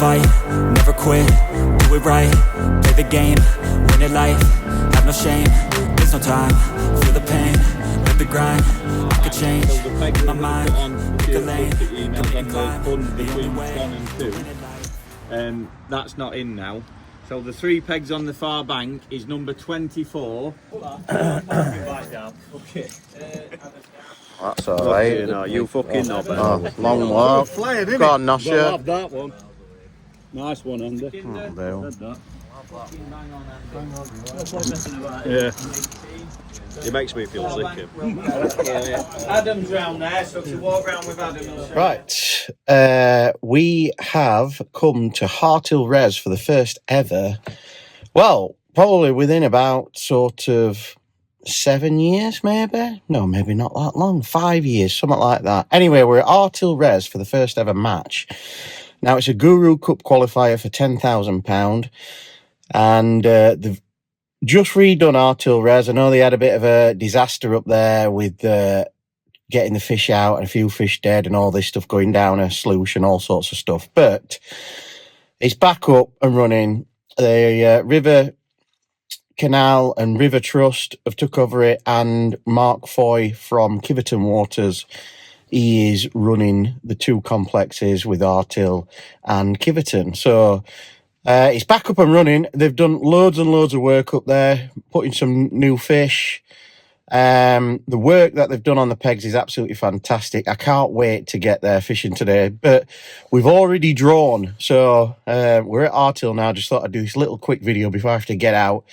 fight, never quit, do it right, play the game, win it life, have no shame, there's no time, feel the pain, live the grind, I could change, in my mind, pick a lane, commit and climb, the only way. That's not in now. So the 3 pegs on the far bank is number 24. That's alright. You know, you fucking know better. Oh, long walk. Go on, Nosha. I'll have that one. Nice one, Andy. Yeah. It makes me feel sick. Adam's round there, so to walk round with Adam. Right. We have come to Harthill Res for the first ever. Well, probably within about sort of 7 years, maybe? No, maybe not that long. 5 years, something like that. Anyway, we're at Harthill Res for the first ever match. Now, it's a Guru Cup qualifier for £10,000. And they've just redone Harthill Res. I know they had a bit of a disaster up there with getting the fish out and a few fish dead and all this stuff going down a sluice and all sorts of stuff. But it's back up and running. The River Canal and River Trust have took over it, and Mark Foy from Kiverton Waters, he is running the 2 complexes with Harthill and Kiverton. So it's back up and running. They've done loads and loads of work up there, putting some new fish. The work that they've done on the pegs is absolutely fantastic. I can't wait to get there fishing today. But we've already drawn, so we're at Harthill now. Just thought I'd do this little quick video before I have to get out.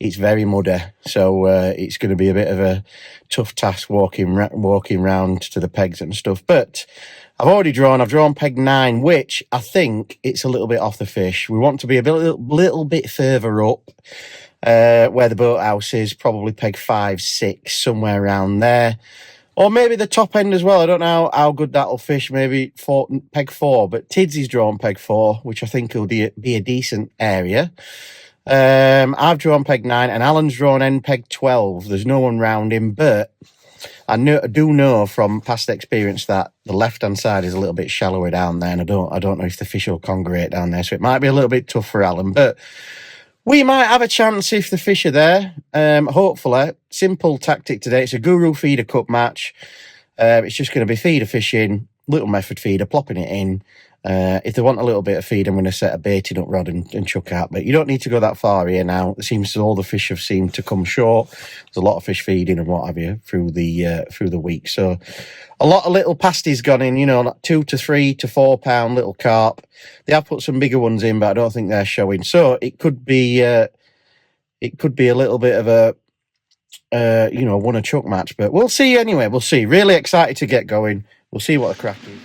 It's very muddy, so it's going to be a bit of a tough task walking round to the pegs and stuff. But I've already drawn. I've drawn peg 9, which I think it's a little bit off the fish. We want to be a little bit further up. Where the boathouse is, probably peg 5, 6, somewhere around there. Or maybe the top end as well. I don't know how good that'll fish. Maybe peg 4. But Tidsy's drawn peg 4, which I think will be a decent area. I've drawn peg 9, and Alan's drawn end peg 12. There's no one round him, but I do know from past experience that the left-hand side is a little bit shallower down there, and I don't know if the fish will congregate down there. So it might be a little bit tough for Alan, but we might have a chance if the fish are there. Hopefully. Simple tactic today. It's a Guru Feeder Cup match. It's just going to be feeder fishing, little method feeder, plopping it in. If they want a little bit of feed, I'm going to set a baiting up rod and chuck out. But you don't need to go that far here now. It seems all the fish have seemed to come short. There's a lot of fish feeding and what have you through the week. So a lot of little pasties gone in, like 2 to 3 to 4 pound little carp. They have put some bigger ones in, but I don't think they're showing. So it could be a little bit of a won a chuck match. But we'll see anyway. We'll see. Really excited to get going. We'll see what the crack is.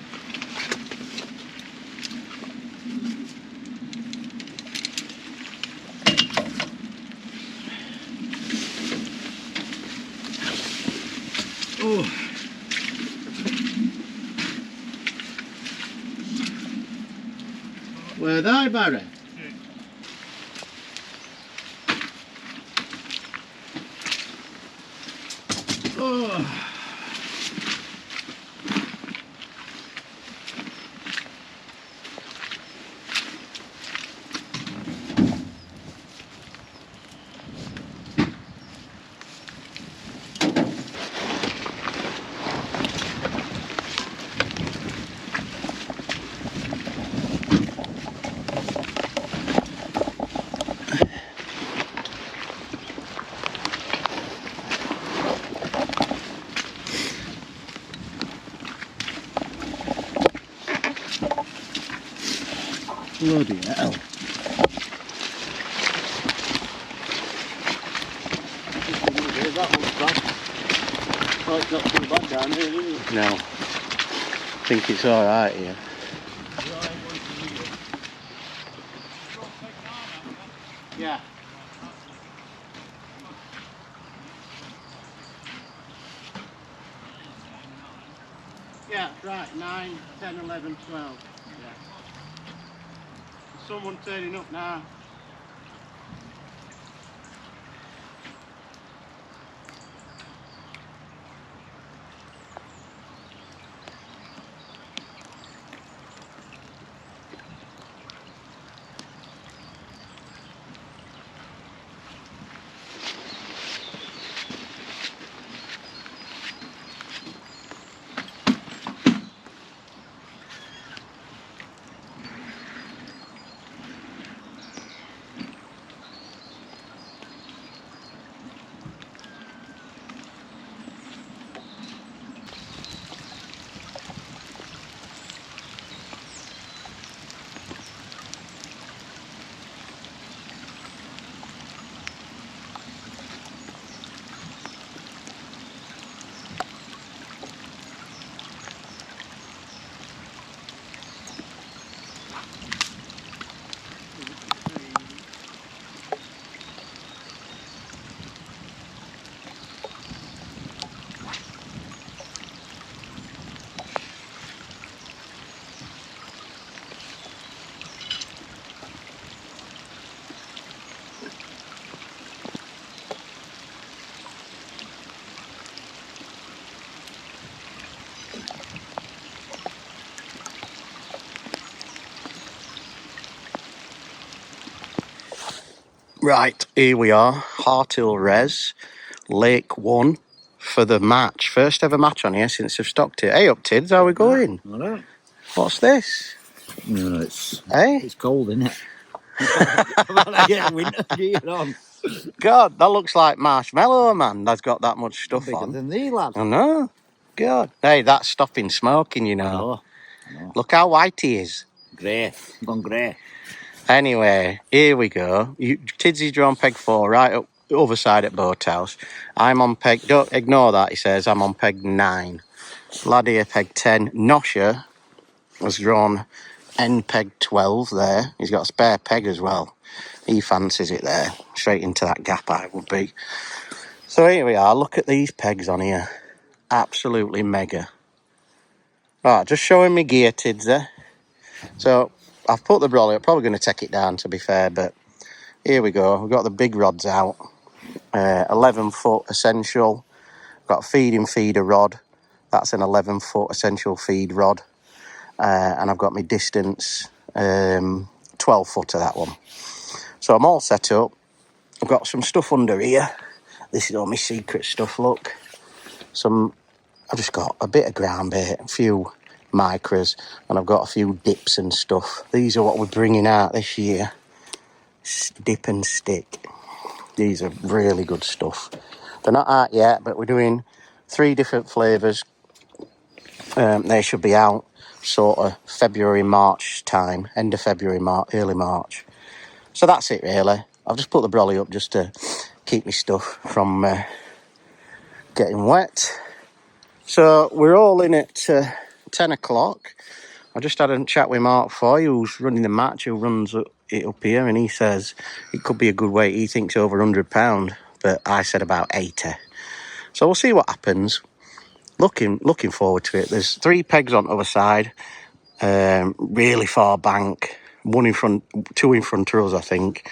Oh. Where are they, Barry? Oh. Bloody hell. That one's bad. Oh, it's not too bad down here, is it? No. I think it's alright here. Yeah. Yeah, right. 9, 10, 11, 12. Yeah. Someone turning up now. Right, here we are, Harthill Res, Lake 1 for the match. First ever match on here since they've stocked it. Hey up, Tids, how are we going? All right. What's this? No, it's Hey? it's cold, isn't it? I get winter gear on. God, that looks like marshmallow, man. That's got that much stuff Bigger on. than thee, lad. I know. God. Hey, that's stopping smoking, you know. I know. Look how white he is. Grey. Gone grey. Anyway, here we go. Tidsy's drawn peg 4 right up the other side at Boathouse. I'm on peg, don't ignore that, he says, I'm on peg 9. Lad here, peg 10. Nosher has drawn end peg 12 there. He's got a spare peg as well. He fancies it there. Straight into that gap I would be. So here we are. Look at these pegs on here. Absolutely mega. Right, just showing me gear, Tidsy. So I've put the brolly up. Probably going to take it down, to be fair, but here we go. We've got the big rods out. 11-foot essential. Got a feeding feeder rod. That's an 11-foot essential feed rod. And I've got my distance 12-footer, that one. So I'm all set up. I've got some stuff under here. This is all my secret stuff, look. I've just got a bit of ground bait, a few micros, and I've got a few dips and stuff. These are what we're bringing out this year. Dip and stick. These are really good stuff. They're not out yet, but we're doing 3 different flavours. They should be out sort of February, March time. End of February, early March. So that's it, really. I've just put the brolly up just to keep my stuff from getting wet. So we're all in at 10 o'clock. I just had a chat with Mark Foy, who's running the match, who runs it up here, and he says it could be a good weight. He thinks over £100, but I said about 80. So we'll see what happens. Looking forward to it. There's 3 pegs on the other side, really far bank, 1 in front, 2 in front of us, I think.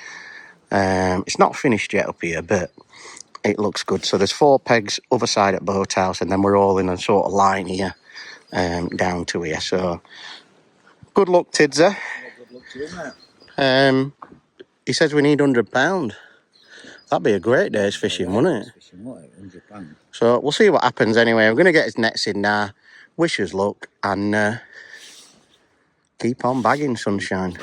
It's not finished yet up here, but it looks good. So there's 4 pegs other side at Boathouse, and then we're all in a sort of line here, down to here. So good luck, Tidsy. Yeah, good luck to you, mate. He says we need £100. That'd be a great day's fishing, wouldn't it? Fishing, what, £100? So we'll see what happens anyway. I'm going to get his nets in now. Wish us luck and keep on bagging, sunshine.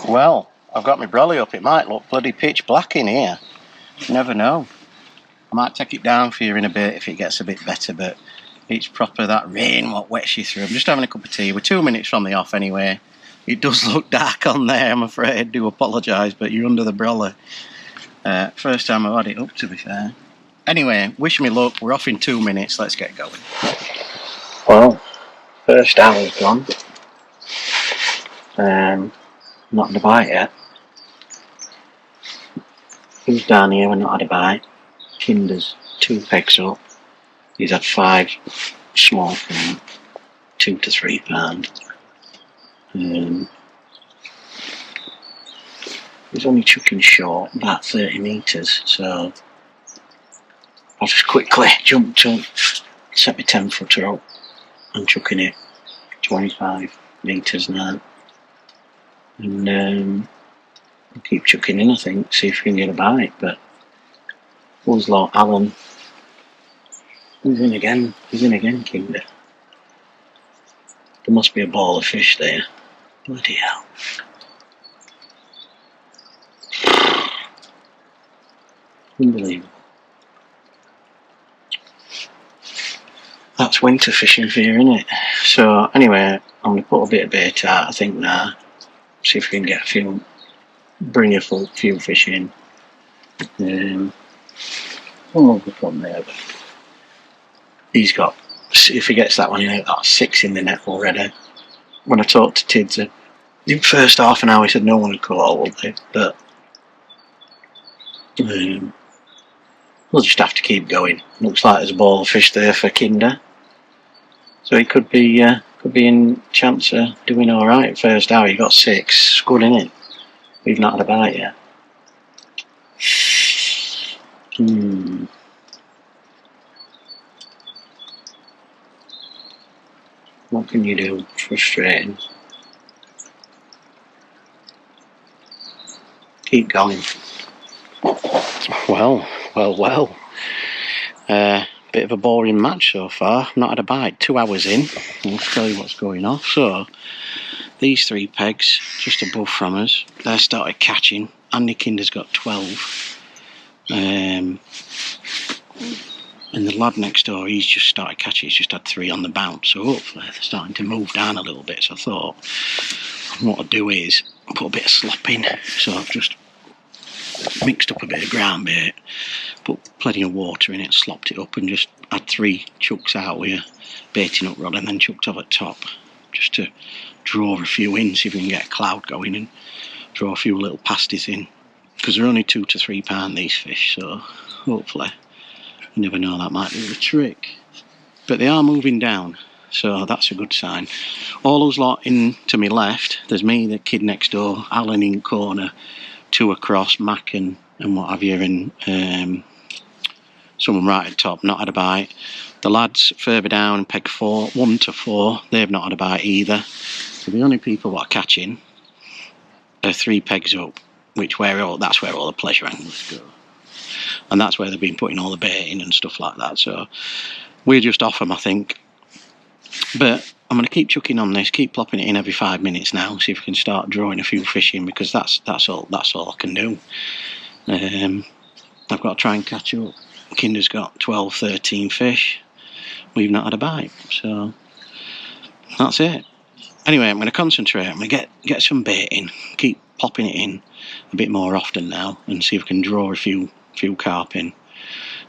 Well, I've got my brolly up. It might look bloody pitch black in here. You never know. I might take it down for you in a bit if it gets a bit better, but it's proper that rain what wets you through. I'm just having a cup of tea. We're 2 minutes from the off anyway. It does look dark on there, I'm afraid. I do apologise, but you're under the brolly. First time I've had it up, to be fair. Anyway, wish me luck. We're off in 2 minutes. Let's get going. Well, first hour's gone. Not had a bite yet. Who's down here? We're not had a bite. Kinder's 2 pegs up. He's had 5 small from 2 to 3 pound. He's only chucking short, about 30 metres, so I'll just quickly jump to set my 10-footer up and chucking it 25 metres now. And I'll keep chucking in, I think, see if we can get a bite. But who's like Alan? He's in again, Kinder. There must be a ball of fish there. Bloody hell. Unbelievable. That's winter fishing for you, isn't it? So anyway, I'm going to put a bit of bait out, I think, now. See if we can get bring a few fish in. We'll go from there. But he's got, if he gets that one in, that's 6 in the net already. When I talked to Tids, the first half an hour he said no one had caught, would they? But we'll just have to keep going. Looks like there's a ball of fish there for Kinder, so he could be in chance of doing all right. First hour he got 6. Good, innit? We've not had a bite yet. What can you do? Frustrating. Keep going. Well. Bit of a boring match so far. Not had a bite. 2 hours in. I'll tell you what's going off. So, these 3 pegs just above from us, they started catching. Andy Kinder's got 12. And the lad next door, he's just started catching. He's just had 3 on the bounce. So hopefully they're starting to move down a little bit. So I thought what I'd do is put a bit of slop in. So I've just mixed up a bit of ground bait, put plenty of water in it, slopped it up, and just had 3 chucks out with a baiting up rod, and then chucked off at top just to draw a few in, see if we can get a cloud going and draw a few little pasties in, because they're only 2 to 3 pound these fish, so hopefully, you never know, that might do the trick. But they are moving down, so that's a good sign. All those lot in to my left, there's me, the kid next door, Alan in corner, 2 across, Mac and what have you, and someone right at top, not had a bite. The lads further down, peg 4, 1 to 4, they've not had a bite either. So the only people that are catching are 3 pegs up, that's where all the pleasure anglers go. And that's where they've been putting all the bait in and stuff like that. So we're just off them, I think. But I'm going to keep chucking on this, keep plopping it in every 5 minutes now, see if we can start drawing a few fish in, because that's all I can do. I've got to try and catch up. Kinder's got 12, 13 fish. We've not had a bite, so that's it. Anyway, I'm going to concentrate. I'm going to get some bait in, keep popping it in a bit more often now, and see if we can draw a few carp in.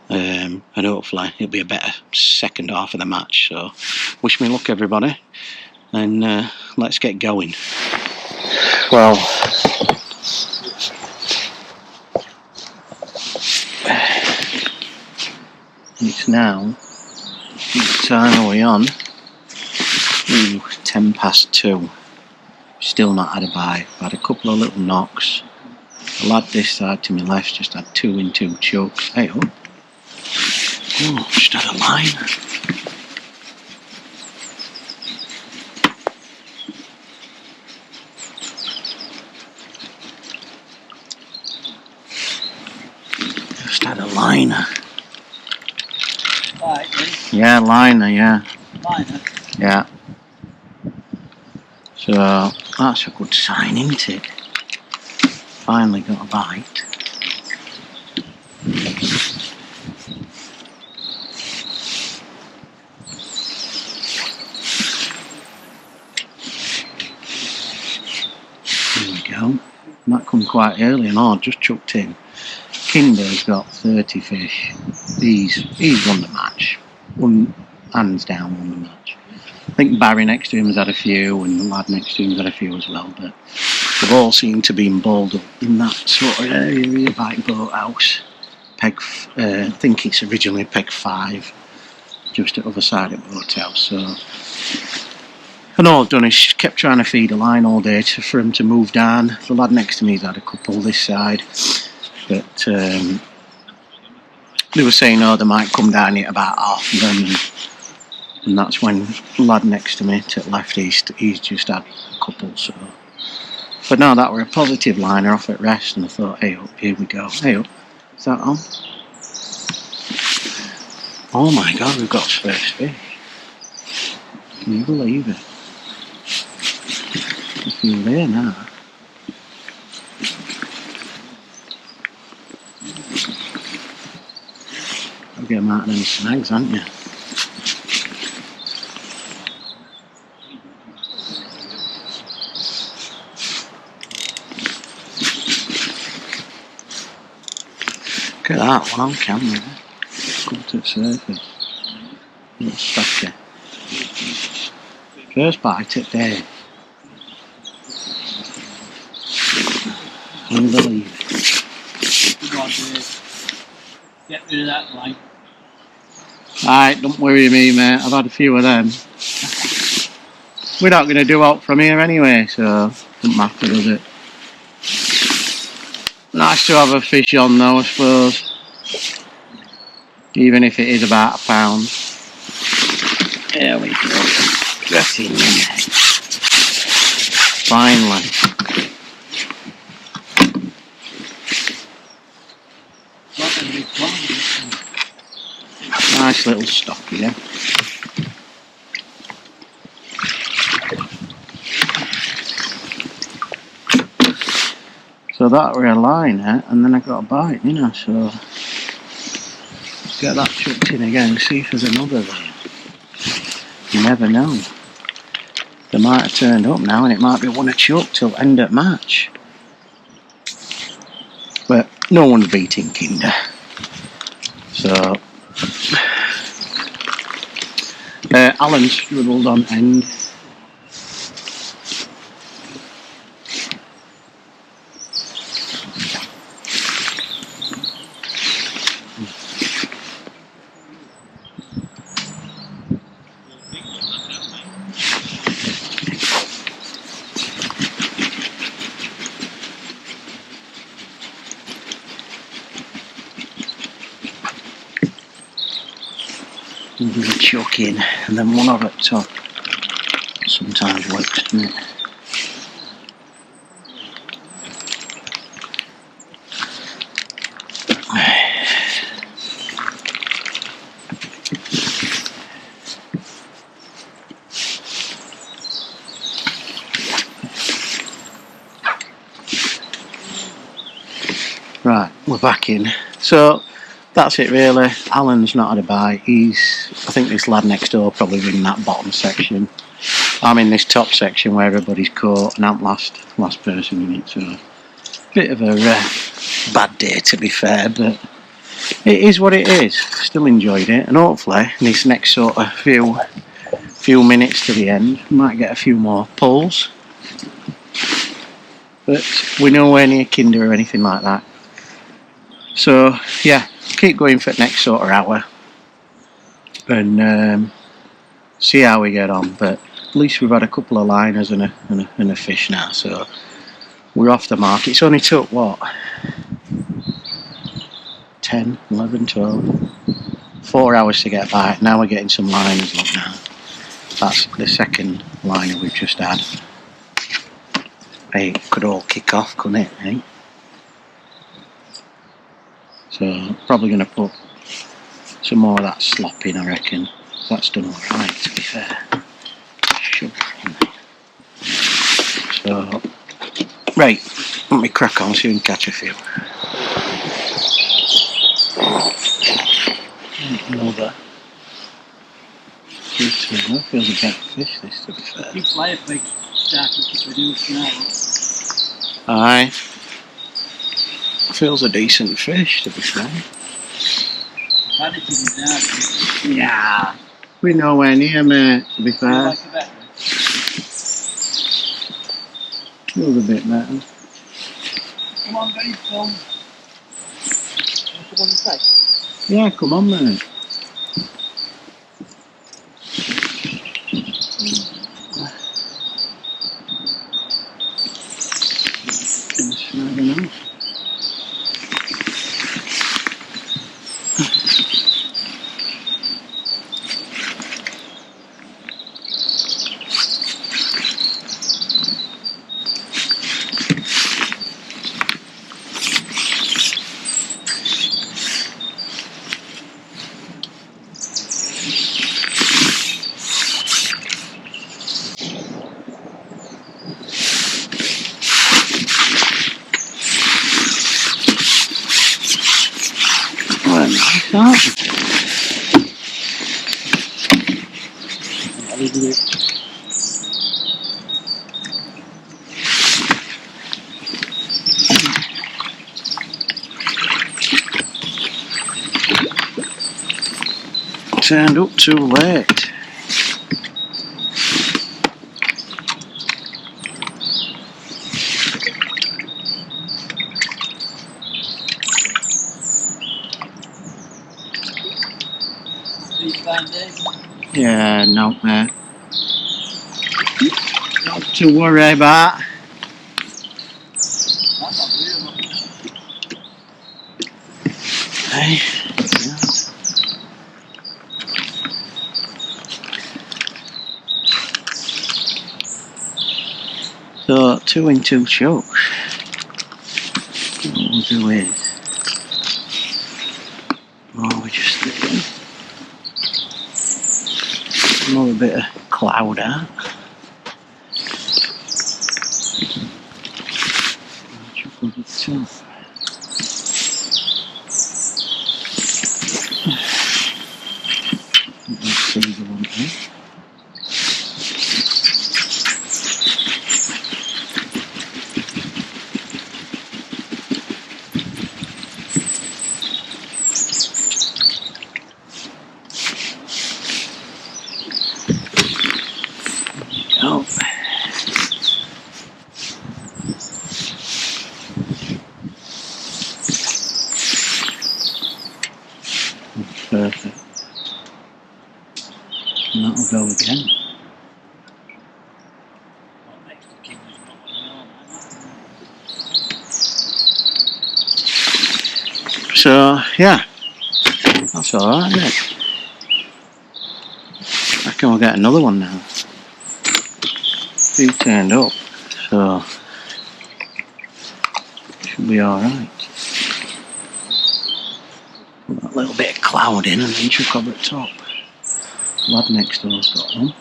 And hopefully it'll be a better second half of the match. So wish me luck, everybody, and let's get going. Well, it's now, what time are we on? 10 past 2. Still not had a bite. I've had a couple of little knocks. The lad this side to my left just had 2 in 2 chucks. Hey, just had a line. Just had a liner. Yeah, liner, yeah. Liner? Yeah. So that's a good sign, isn't it? Finally got a bite. There we go. That come quite early and I just chucked in. Kinder's got 30 fish. He's won the match. Hands down won the match. I think Barry next to him has had a few, and the lad next to him has had a few as well, but they've all seemed to be balled up in that sort of area by boathouse. I think it's originally peg 5, just at the other side of the boathouse. So, and all I've done is kept trying to feed a line all day for him to move down. The lad next to me's had a couple this side, but they were saying, they might come down at about half of them, and that's when the lad next to me to the left, he's just had a couple. So, but no, that were a positive liner off at rest, and I thought, hey up, here we go. Hey up, is that on? Oh my God, we've got first fish. Can you believe it? A few there now. I'll get them out of them snags, haven't you? Look at that one on camera. Come to the surface. Little stocky. First bite at day. Unbelievable. Get rid of that line. Alright, don't worry me, mate. I've had a few of them. We're not going to do out from here anyway, so doesn't matter, does it? Nice to have a fish on though, I suppose. Even if it is about £1. There we go. Get in there. Finally. nice little stock here. So that were a liner, and then I got a bite, you know, so let's get that chucked in again and see if there's another there. You never know. They might have turned up now and it might be one a chuck till end at match. But no one's beating Kinder. So Alan's scribbled on end. Do a chuck in and then one over at top. Sometimes works, doesn't it? Right, we're back in. So that's it really. Alan's not had a bite. I think this lad next door probably in that bottom section. I'm in this top section where everybody's caught and I'm last person in it. So bit of a bad day to be fair, but it is what it is. Still enjoyed it, and hopefully this next sort of few minutes to the end we might get a few more pulls. But we're nowhere near Kinder or anything like that. So yeah, keep going for the next sort of hour and see how we get on. But at least we've had a couple of liners and a fish now, so we're off the mark. It's only took what, 10, 11, 12, 4 hours to get by. Now we're getting some liners. Look now, that's the second liner we've just had. Hey, it could all kick off, couldn't it, eh? So probably going to put some more of that slop in, I reckon. That's done alright, to be fair. So, right, let me crack on so we can catch a few. Another. Feels a better fish, this, to be fair. These fly fish starting to produce now. Aye. Feels a decent fish, to be fair. Yeah. We're nowhere near, mate, to be fair. Feels a bit better. Come on, guys, come. Come on inside. Yeah, come on, mate. Turned up too late. Yeah, no, mate. Not to worry about. Hey. So 2 in 2 chokes. What we'll do is, we just bit of cloud out. Perfect. And that'll go again. So yeah, that's alright, isn't it? I reckon we'll get another one now. He turned up, so should be alright. Put that little bit of cloud in and then chuck over the top. Lad next door's got one.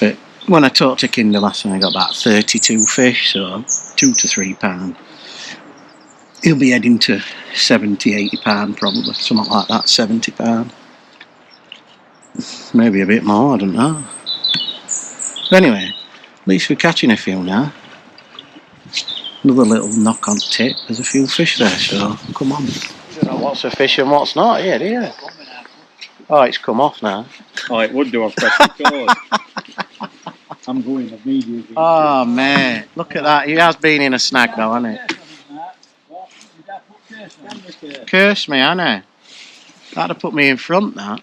But when I talked to Kinder last time, I got about 32 fish, so £2 to £3. He'll be heading to £70–80 probably, something like that, £70. Maybe a bit more, I don't know. But anyway, at least we're catching a few now. Another little knock on tip, there's a few fish there, so come on. You don't know what's a fish and what's not here, do you? Oh, it's come off now. Oh, it would do, I've pressed the pause. I'm going immediately. Oh, mate, look at that. He has been in a snag though, hasn't he? Curse me, hasn't he? That'd have put me in front, that.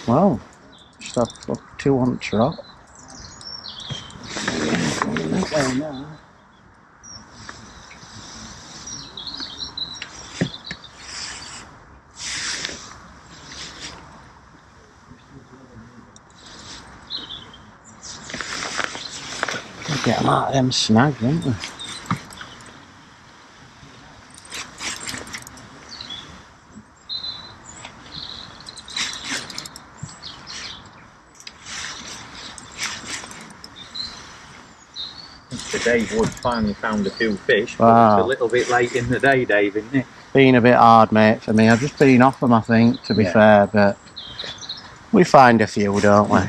Well, just have 2 on trot. Get them out of them snags, won't we? Dave Wood finally found a few fish, wow. But it's a little bit late in the day, Dave, isn't it? Been a bit hard, mate, for me. I've just been off them, I think, to be fair, but we find a few, don't we?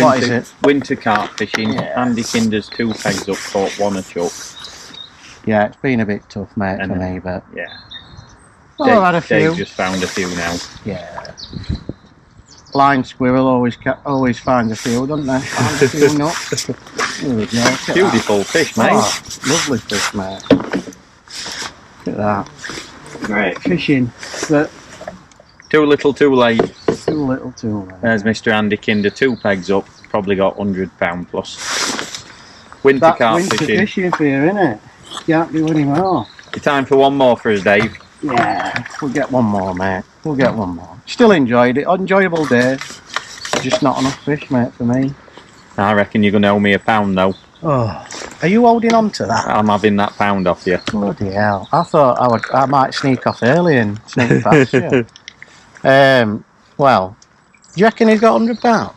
What is it? Winter carp fishing. Yeah. Andy Kinder's 2 pegs up, caught 1 a chuck. Yeah, it's been a bit tough, mate, for me, but... Yeah. Well, I've had a few. Dave just found a few now. Yeah. Blind squirrel always finds a few, doesn't they? Find a few nuts. There we go. Beautiful fish, mate. Oh, lovely fish, mate. Look at that. Great. Fishing, but... Too little, too late. Too little, too late. There's Mr. Andy Kinder, 2 pegs up, probably got £100 plus. Winter carp winter fishing. Fishing for you, innit? Can't do any more. Time for one more for us, Dave. Yeah, we'll get one more, mate. We'll get one more. Still enjoyed it. Enjoyable day. Just not enough fish, mate, for me. I reckon you're going to owe me £1 though. Oh, are you holding on to that? I'm having that £1 off you. Bloody hell. I thought I might sneak off early and sneak past you. Well, do you reckon he's got £100?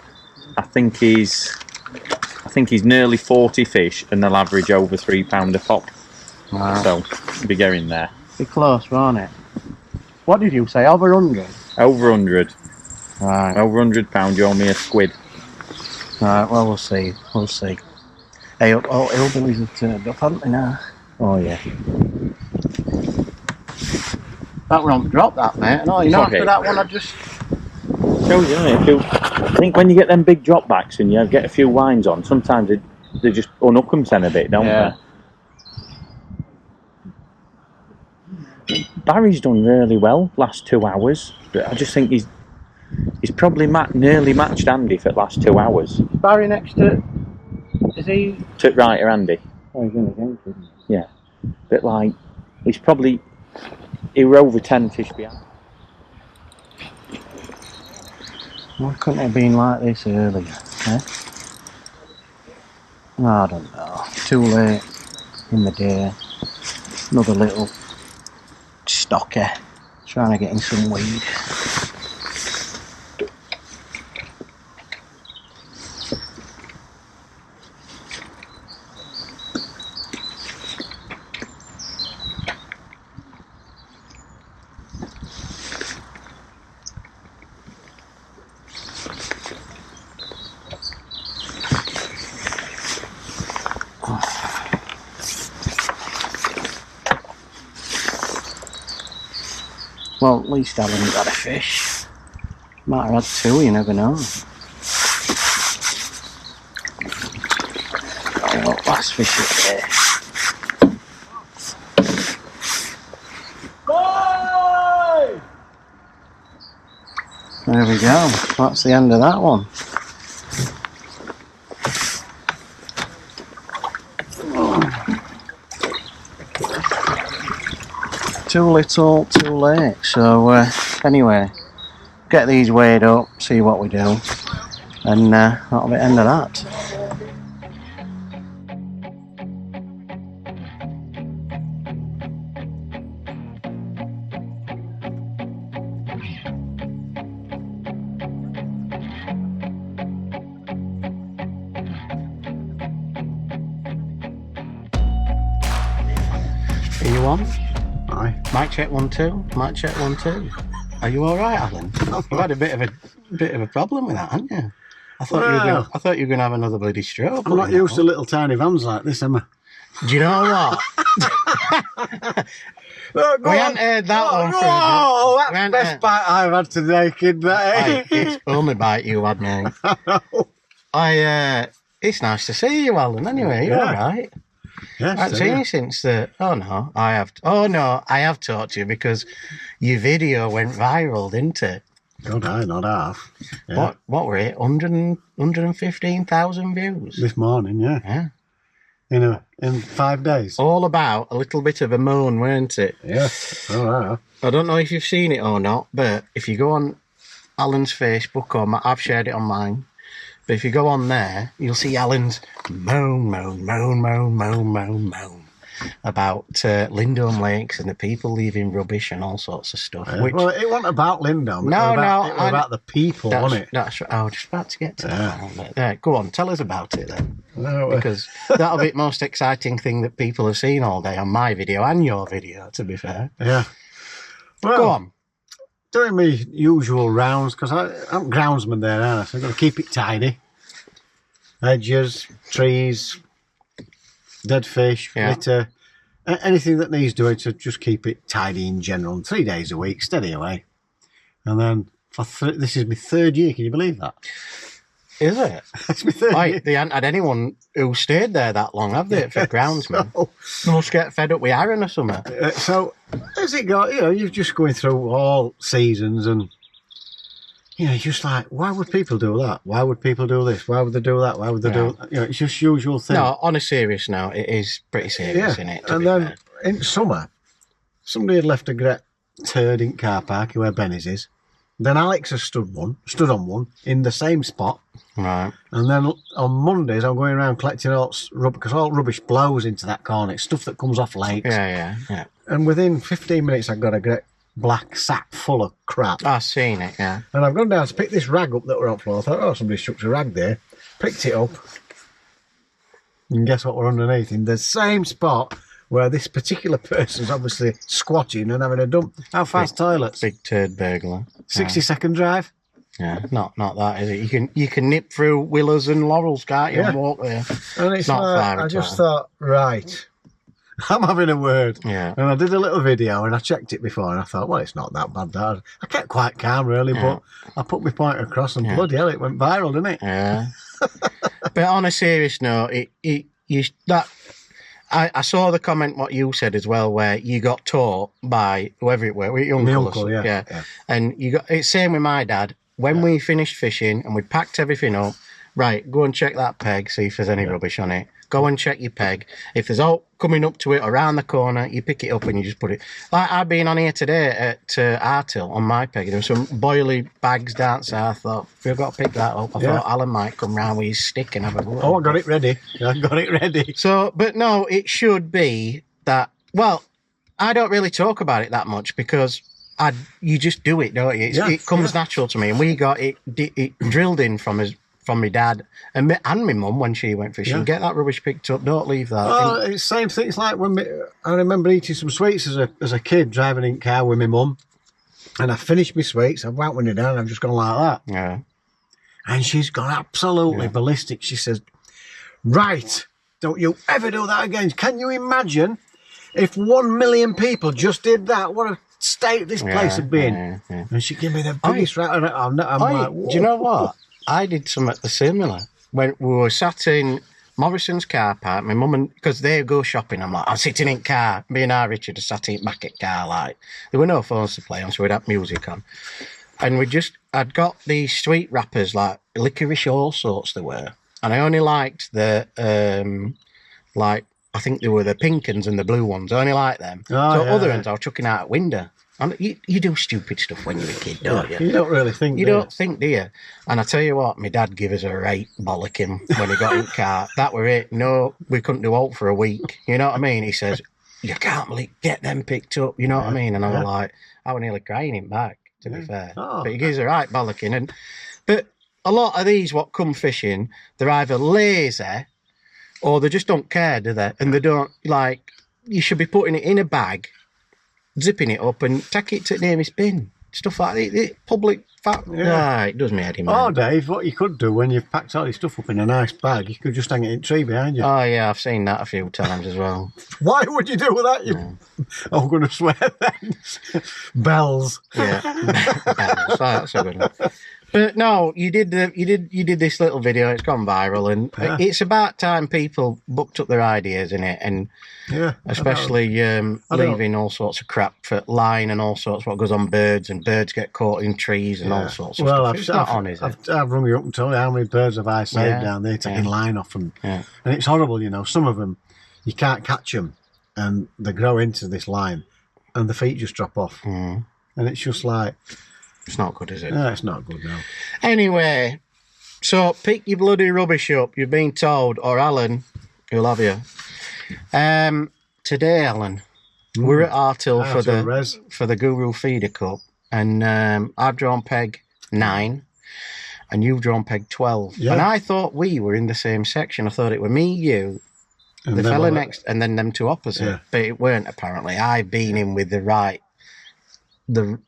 I think he's nearly 40 fish and they'll average over £3 a pop. Wow. So, be getting there. Be close, won't it? What did you say, over 100? Over 100. Right. Over £100, you owe me a squid. Right, well, we'll see. We'll see. Hey, hillbillies have turned up, haven't they now? Oh, yeah. That were on drop, that, mate. No, you know, after that one, I just... Shows you, I think when you get them big drop backs and you get a few lines on, sometimes they just unhook them then a bit, don't Yeah. they? Barry's done really well last 2 hours. But I just think he's probably nearly matched Andy for the last 2 hours. Barry next to... Is he... To right, or Andy? Oh, he's in the game, isn't he? Yeah. But like, he were over 10 fish behind. Why couldn't it have been like this earlier? Eh? I don't know. Too late in the day. Another little stocker trying to get in some weed. Well, at least Alan got a fish. Might have had 2, you never know. Oh, well, last fish of the day. There we go. That's the end of that one. Too little, too late. So anyway, get these weighed up, see what we do, and that'll be the end of that. Are you on? Aye. Mic check 1 2. Mic check 1 2. Are you all right, Alan? You've had a bit of a problem with that, haven't you? I thought you were going to have another bloody stroke. I'm not used to little tiny vans like this, am I? Do you know what? We haven't heard that one for a bit. Oh, that's the best bite I've had today, kid. Aye, it's only bite you had, mate. It's nice to see you, Alan. Anyway, you all right? Yes, I haven't seen you since the... Oh, no, I have... Oh, no, I have talked to you because your video went viral, didn't it? God, aye, not half. Yeah. What were it? 115,000 views? This morning, yeah. In 5 days. All about a little bit of a moan, weren't it? Yeah, all right. I don't know if you've seen it or not, but if you go on Alan's Facebook, or I've shared it on mine, but if you go on there, you'll see Alan's moan about Lindholme Lakes and the people leaving rubbish and all sorts of stuff. Well, it wasn't about Lindholme. It was about the people, wasn't it? That's right. I was just about to get to that. Yeah, go on, tell us about it then. No, because that'll be the most exciting thing that people have seen all day on my video and your video, to be fair. Yeah. Well, go on. Doing my usual rounds, because I'm groundsman there, aren't I? So I've got to keep it tidy. Edges, trees, dead fish, litter, anything that needs doing to just keep it tidy in general. And 3 days a week, steady away. And then this is my 3rd year, can you believe that? Is it? It's my 3rd year. They haven't had anyone who stayed there that long, have they, for groundsmen? They must get fed up with Aaron or something. So, as it goes, you're just going through all seasons and, you're just like, why would people do that? Why would people do this? Why would they do that? Why would they do that? It's just usual thing. No, on a serious note, it is pretty serious, isn't it? And then, in summer, somebody had left a great turd in car park where Benny's is. Then Alex has stood on one in the same spot. Right. And then on Mondays, I'm going around collecting all rubbish, because all rubbish blows into that corner. It's stuff that comes off lakes. Yeah. And within 15 minutes, I've got a great black sack full of crap. I've seen it, yeah. And I've gone down to pick this rag up that were on the floor. I thought, somebody chucked a rag there. Picked it up. And guess what we're underneath? In the same spot where this particular person's obviously squatting and having a dump. How fast toilets? Big turd burglar. 60-second drive. Yeah, not that, is it? You can nip through Willows and Laurels, can't you, and walk there. And it's not far. I just thought, right, I'm having a word. Yeah. And I did a little video and I checked it before and I thought, well, it's not that bad, Dad. I kept quite calm, really, but I put my point across and bloody hell, it went viral, didn't it? Yeah. But on a serious note, I saw the comment what you said as well, where you got taught by whoever it were, your My uncle, uncle, yeah. and you got it's same with my dad. When we finished fishing and we packed everything up, right, go and check that peg, see if there's any rubbish on it. Go and check your peg. If there's all coming up to it around the corner, you pick it up and you just put it. Like I've been on here today at Harthill on my peg. There were some boilie bags down south. I thought, we've got to pick that up. I thought Alan might come round with his stick and have a go. Oh, I got it ready. So, but no, it should be that, well, I don't really talk about it that much because you just do it, don't you? It comes natural to me. And we got it drilled in from my dad and my mum when she went fishing. Yeah. Get that rubbish picked up. Don't leave that. Oh, it's the same thing. It's like when I remember eating some sweets as a kid, driving in car with my mum, and I finished my sweets. I went with it down. I've just gone like that. Yeah. And she's gone absolutely ballistic. She says, "Right, don't you ever do that again. Can you imagine if 1 million people just did that? What a state this place would be in." Yeah. And she gave me the biggest right. I'm like, whoa. Do you know what? I did something similar when we were sat in Morrison's car park. My mum and because they go shopping, I'm like, I'm sitting in car. Me and Richard are sat in back at car. Like there were no phones to play on, so we'd have music on. And I'd got these sweet wrappers, like licorice, all sorts they were, and I only liked the I think they were the pink ones and the blue ones. I only liked them. Other ones I was chucking out a window. And you do stupid stuff when you're a kid, don't you? You don't really think. You don't think, do you? And I tell you what, my dad gave us a right bollocking when he got in the car. That were it. No, we couldn't do alt for a week. You know what I mean? He says, "You can't really get them picked up." You know what I mean? And I was like, I was nearly crying him back, to be fair. Oh. But he gives a right bollocking. But a lot of these what come fishing, they're either lazy or they just don't care, do they? And they don't, like, you should be putting it in a bag, zipping it up and take it to the nearest bin. Stuff like that. Public fact. Yeah. It does me head in. Oh, Dave, what you could do when you've packed all your stuff up in a nice bag, you could just hang it in a tree behind you. Oh, yeah, I've seen that a few times as well. Why would you do that? I'm going to swear then. Bells. Yeah, bells. That's a good one. But no, you did this little video. It's gone viral, and it's about time people booked up their ideas in it, and especially leaving all sorts of crap for line and all sorts. What goes on birds, and birds get caught in trees and all sorts of stuff. It's not on, is it? I've rung you up and told you how many birds have I saved down there taking line off them, and it's horrible. You know, some of them you can't catch them, and they grow into this line, and the feet just drop off, and it's just like. It's not good, is it? No, it's not good, no. Anyway, so pick your bloody rubbish up. You've been told, or Alan, who'll have you. Today, Alan, we're at Harthill for the Guru Feeder Cup, and I've drawn peg 9, and you've drawn peg 12. Yeah. And I thought we were in the same section. I thought it were me, you, and the fella next, and then them two opposite. Yeah. But it weren't, apparently. I've been in with the right.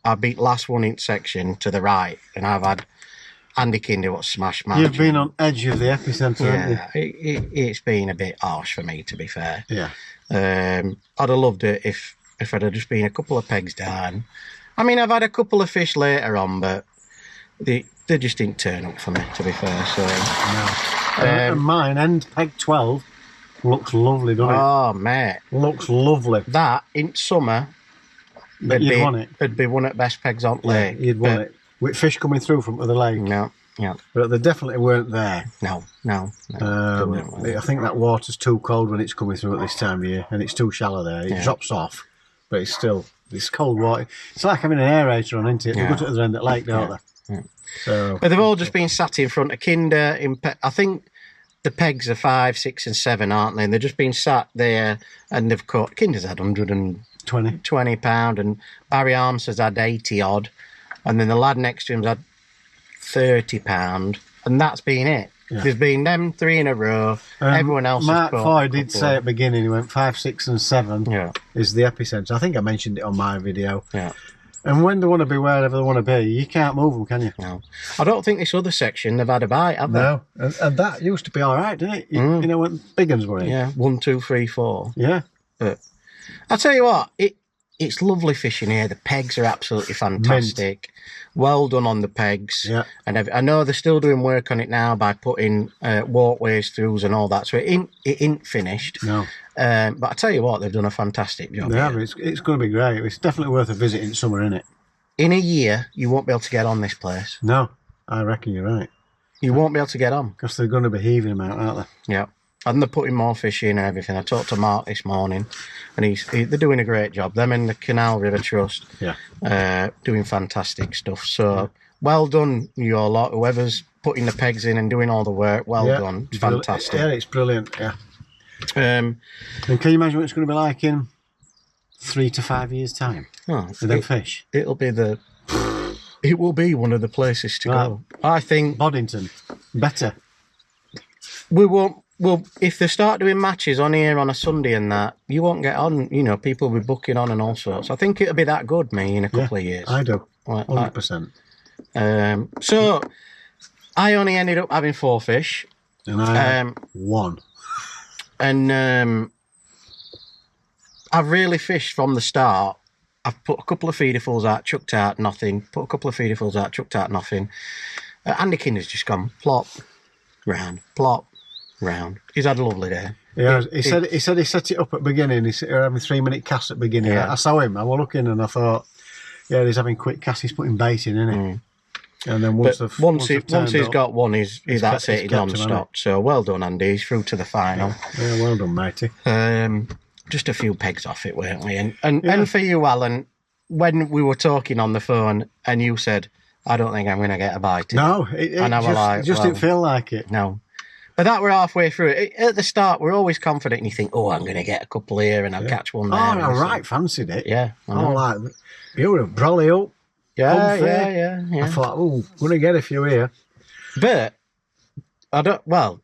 I beat last one in section to the right, and I've had Andy Kinder what smashed my. You've been on edge of the epicentre, haven't you? It's been a bit harsh for me, to be fair. Yeah. I'd have loved it if it had just been a couple of pegs down. I mean, I've had a couple of fish later on, but they just didn't turn up for me, to be fair. So. No. And mine, end peg 12, looks lovely, doesn't it? Oh, mate. Looks lovely. That, in summer. It'd be one of the best pegs on lake. You'd want it. With fish coming through from the lake. Yeah. But they definitely weren't there. No. I think that water's too cold when it's coming through at this time of year, and it's too shallow there. It drops off, but it's cold water. It's like having an aerator on, isn't it? They go to the other end of the lake, don't they? Yeah. So, but they've all just been sat in front of Kinder. I think the pegs are 5, 6 and 7, aren't they? And they've just been sat there, and they've caught. Kinder's had 120 pound, and Barry Arms has had 80 odd, and then the lad next to him's had 30 pound, and that's been it. There's been them 3 in a row. Everyone else. Mark Foy did say at the beginning, he went 5, 6 and 7 is the epicentre. I think I mentioned it on my video. Yeah. And when they want to be wherever they want to be, you can't move them, can you? No. I don't think this other section they've had a bite, have they? No. And that used to be all right, didn't it? You know, when big ones were in. Yeah, 1, 2, 3, 4. Yeah. But I'll tell you what, it's lovely fishing here. The pegs are absolutely fantastic. Well done on the pegs. Yeah. And I know they're still doing work on it now by putting walkways throughs and all that. So it ain't finished. No. But I tell you what, they've done a fantastic job. Yeah, here. it's going to be great. It's definitely worth a visit in summer, isn't it? In a year, you won't be able to get on this place. No, I reckon you're right. You won't be able to get on. Because they're going to be heaving them out, aren't they? Yeah. And they're putting more fish in and everything. I talked to Mark this morning, and they're doing a great job. Them in the Canal River Trust, doing fantastic stuff. So well done, your lot. Whoever's putting the pegs in and doing all the work, well done. It's fantastic. Yeah, it's brilliant. Yeah. And can you imagine what it's going to be like in 3 to 5 years' time? Oh, with them fish. It will be one of the places to go. I think Boddington, better. we won't. Well, if they start doing matches on here on a Sunday and that, you won't get on. You know, people will be booking on and all sorts. I think it'll be that good, me, in a couple of years. I do. 100%. So I only ended up having 4 fish. And I had 1. And I've really fished from the start. I've put a couple of feederfuls out, chucked out nothing. Put a couple of feederfuls out, chucked out nothing. Andy Kinder's just gone plop, round, plop, round. He's had a lovely day. Yeah, he said he set it up at the beginning. He were having 3-minute casts at the beginning. Yeah. I saw him. I was looking and I thought, yeah, he's having quick casts. He's putting bait in, isn't he? And then once he's got one, that's it. He's non-stop. So well done, Andy. He's through to the final. Yeah, well done, matey. Just a few pegs off it, weren't we? And for you, Alan, when we were talking on the phone, and you said, "I don't think I'm going to get a bite." No, it just didn't feel like it. No. But that we're halfway through it. At the start, we're always confident, and you think, "Oh, I'm going to get a couple here, and I'll catch one there." Oh, I right fancied it. Yeah. Like beautiful brolly up. Yeah. I thought, oh, going to get a few here. But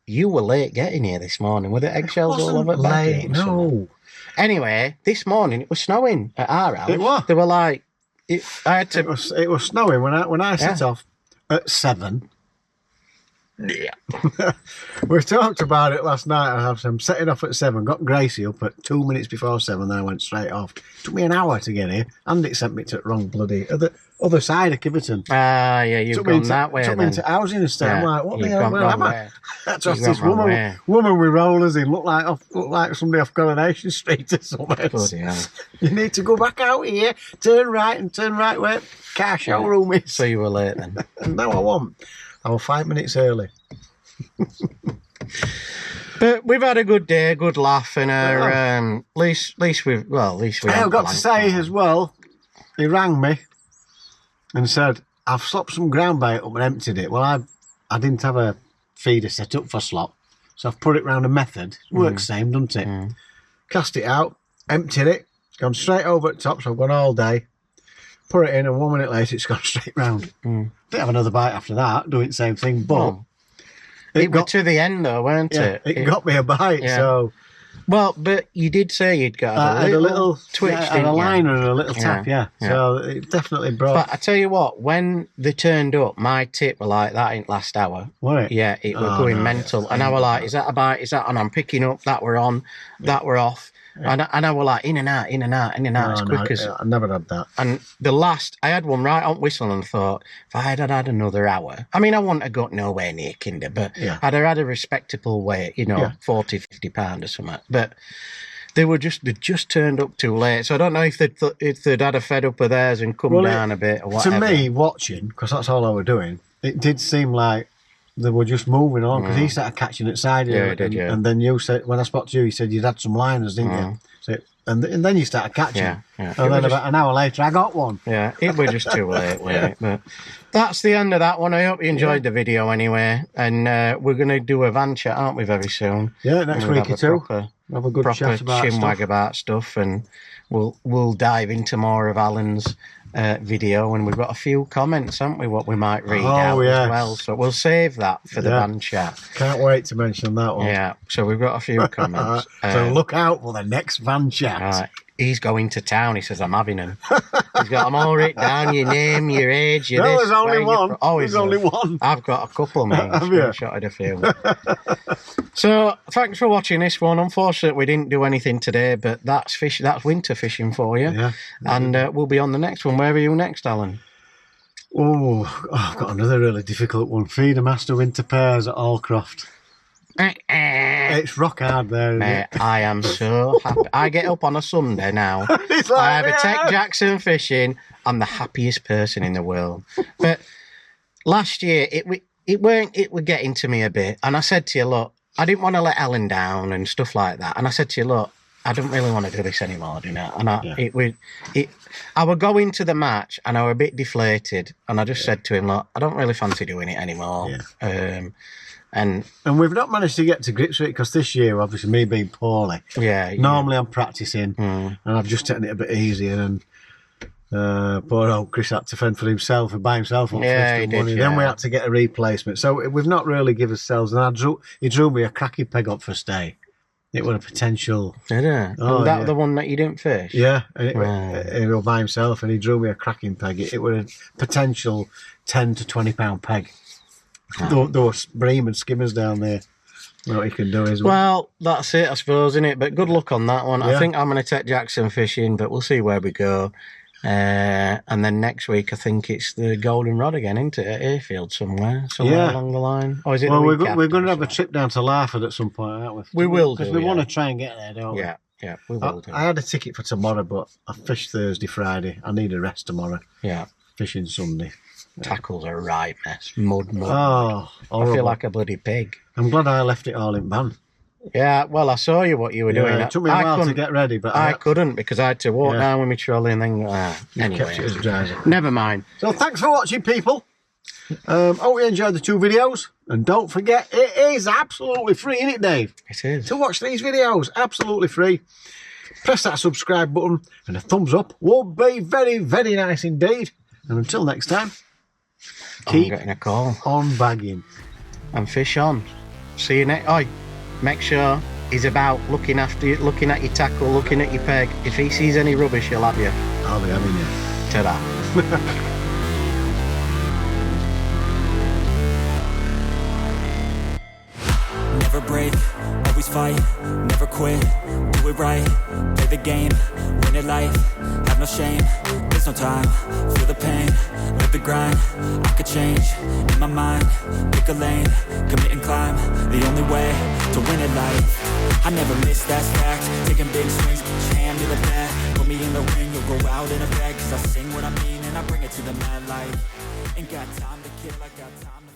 you were late getting here this morning. Were the eggshells all over late? No. Anyway, this morning it was snowing at our house. It was. They were like, It was snowing when I set off at 7. Yeah. We talked about it last night. I'm setting off at 7. Got Gracie up at 2 minutes before 7. Then I went straight off. Took me an hour to get here, and it sent me to the wrong bloody other side of Kiverton. Ah, yeah, you've gone that way. Took me into housing estate. I'm like, what the hell? Where am I? That's just this woman with rollers in. Looked like somebody off Coronation Street or something. Bloody hell. You need to go back out here, turn right where car showroom is. So you were late then. No, I wasn't. I was 5 minutes early. But we've had a good day, good laugh, and at least we. I've got to say as well, he rang me and said, "I've slopped some ground bait up and emptied it." Well, I didn't have a feeder set up for slop, so I've put it round a method. Works same, doesn't it? Cast it out, emptied it, gone straight over at top, so I've gone all day. Put it in, and 1 minute later, it's gone straight round. Didn't have another bite after that, doing the same thing, but... It got to the end, though, weren't it? It got me a bite, so... Well, but you did say you'd got a little twitch, and a liner and a little tap, So it definitely brought... But I tell you what, when they turned up, my tip were like, that ain't last hour. Were it? Yeah, it was going mental. And I were like, is that a bite? Is that... And I'm picking up, that were on, that were off. And I were like, in and out, as quick as... I never had that. And the last, I had one right on whistle and thought, if I had had another hour, I mean, I wouldn't have got nowhere near Kinder, but I'd have had a respectable weight, 40, 50 pound or something. But they just turned up too late. So I don't know if they'd had a fed up of theirs and come down a bit or whatever. To me, watching, because that's all I were doing, it did seem like they were just moving on, because he started catching it side here. And then you said, when I spoke to you, you said you'd had some liners, didn't you? So, and then you started catching. And then about an hour later, I got one. Yeah, it was just too late, wasn't it? But that's the end of that one. I hope you enjoyed the video anyway. And we're going to do a van chat, aren't we, very soon? Yeah, next week or two. Have a good chat about chinwag about stuff, and we'll dive into more of Alan's video, and we've got a few comments, haven't we, what we might read out as well, so we'll save that for the van chat. Can't wait to mention that one. Yeah, so we've got a few comments. So look out for the next van chat. Right. he's going to town. He says, I'm having them. He's got them all written down, your name, your age, your No, this. there's only where one. you're oh, There's only one. I've got a couple, mate. Have you? Screenshotted a few. So, thanks for watching this one. Unfortunately, we didn't do anything today, but that's winter fishing for you. Yeah. And we'll be on the next one. Where are you next, Alan? Oh, I've got another really difficult one. Feeder Master Winter Pairs at Allcroft. It's rock hard there, isn't Mate, it? I am so happy. I get up on a Sunday now. It's like, I have a yeah. Tech Jackson fishing. I'm the happiest person in the world. But last year, it were getting to me a bit. And I said to you, look, I didn't want to let Ellen down and stuff like that. And I said to you, look, I don't really want to do this anymore, do you know? And I were going to the match and I were a bit deflated. And I just said to him, look, I don't really fancy doing it anymore. Yeah. And we've not managed to get to grips with it because this year, obviously, me being poorly. Yeah. Normally, I'm practicing, and I've just taken it a bit easier. And poor old Chris had to fend for himself and buy himself up Yeah, for he did, money. yeah. Then we had to get a replacement. So we've not really given ourselves. And he drew me a cracking peg up for a stay. It was a potential. Did it? Oh, that yeah. the one that you didn't fish? Yeah, and Right. he was by himself, and he drew me a cracking peg. It was a potential £10 to £20 peg. There were bream and skimmers down there. What you can do is Well, that's it, I suppose, isn't it? But good luck on that one. Yeah. I think I'm going to take Jackson fishing, but we'll see where we go. And then next week, I think it's the Golden Rod again, isn't it? At Ayfield somewhere Yeah. along the line. Or is it? Well, the we're week going to have after? a trip down to Larford at some point, aren't we? We will because do, we want yeah. to try and get there, don't we? Yeah, we will do. I had a ticket for tomorrow, but I fished Thursday, Friday. I need a rest tomorrow. Yeah, Fishing Sunday. tackle's a right mess. Mud. Oh, I horrible. feel like a bloody pig. I'm glad I left it all in ban. Yeah, well, I saw you what you were doing. It took me a while to get ready, but I couldn't because I had to walk Yeah. down with my trolley and then kept it as anyway. dry as it. Never mind. So thanks for watching, people. Hope you enjoyed the 2 videos. And don't forget, it is absolutely free, isn't it, Dave? It is. To watch these videos, absolutely free. Press that subscribe button and a thumbs up would be very, very nice indeed. And until next time, I'm keep getting a call. on bagging. And fish on. See you next. Oh, make sure he's about looking after you, looking at your tackle, looking at your peg. If he sees any rubbish, he'll have you. I'll be having you. Ta-da. Never break, always fight, never quit, do it right, play the game, win it life, have no shame, there's no time, feel the pain, live the grind, I could change, in my mind, pick a lane, commit and climb, the only way to win it life, I never miss, that's fact, taking big swings, put your hand to the bat, put me in the ring, you'll go out in a bag, cause I sing what I mean and I bring it to the mad light, ain't got time to kill, I got time to